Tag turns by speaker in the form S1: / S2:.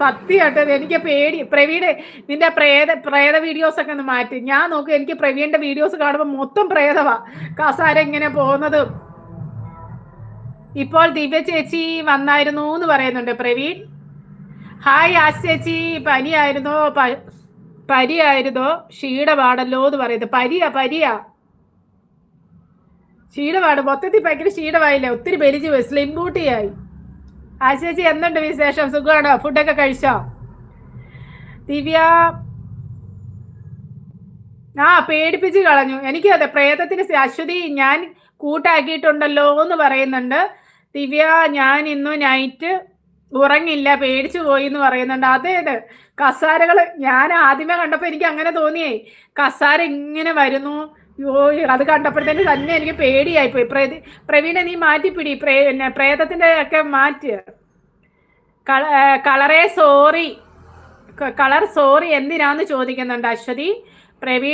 S1: സത്യമായിട്ട് എനിക്ക് പേടി. പ്രവീണ് നിന്റെ പ്രേത വീഡിയോസ് ഒക്കെ ഒന്ന് മാറ്റി. ഞാൻ നോക്കും, എനിക്ക് പ്രവീണിന്റെ വീഡിയോസ് കാണുമ്പോൾ മൊത്തം പ്രേതവാ കസാര ഇങ്ങനെ പോകുന്നതും. ഇപ്പോൾ ദിവ്യ ചേച്ചി വന്നായിരുന്നു എന്ന് പറയുന്നുണ്ട് പ്രവീൺ. ഹായ് ആശ ചേച്ചി, പനിയായിരുന്നോ? പരിയായിരുന്നോ? ക്ഷീണമാണല്ലോ എന്ന് പറയുന്നത്. പരിയാ ക്ഷീണമാണ്. മൊത്തത്തിൽ ഭയങ്കര ക്ഷീണമായില്ലേ, ഒത്തിരി ബലിജ് പോയി, സ്ലിം ബൂട്ടിയായി. ആശ ചേച്ചി എന്തുണ്ട് വിശേഷം? സുഖമാണോ? ഫുഡൊക്കെ കഴിച്ചോ? ദിവ്യ പേടിപ്പിച്ച് കളഞ്ഞു. എനിക്ക് അതെ, പ്രേതത്തിന് അശ്വതി ഞാൻ കൂട്ടാക്കിയിട്ടുണ്ടല്ലോ എന്ന് പറയുന്നുണ്ട്. ദിവ്യ ഞാൻ ഇന്നു നൈറ്റ് ഉറങ്ങില്ല, പേടിച്ചു പോയി എന്ന് പറയുന്നുണ്ട്. അതെ കസാരകൾ ഞാൻ ആദ്യമേ കണ്ടപ്പോൾ എനിക്ക് അങ്ങനെ തോന്നിയേ, കസാര ഇങ്ങനെ വരുന്നു. അത് കണ്ടപ്പോഴത്തേന് തന്നെ എനിക്ക് പേടിയായിപ്പോയി. പ്രവീണ നീ മാറ്റിപ്പിടി, പ്രേതത്തിന്റെ ഒക്കെ മാറ്റ്. കളർ സോറി എന്തിനാന്ന് ചോദിക്കുന്നുണ്ട് അശ്വതി. പ്രവീൺ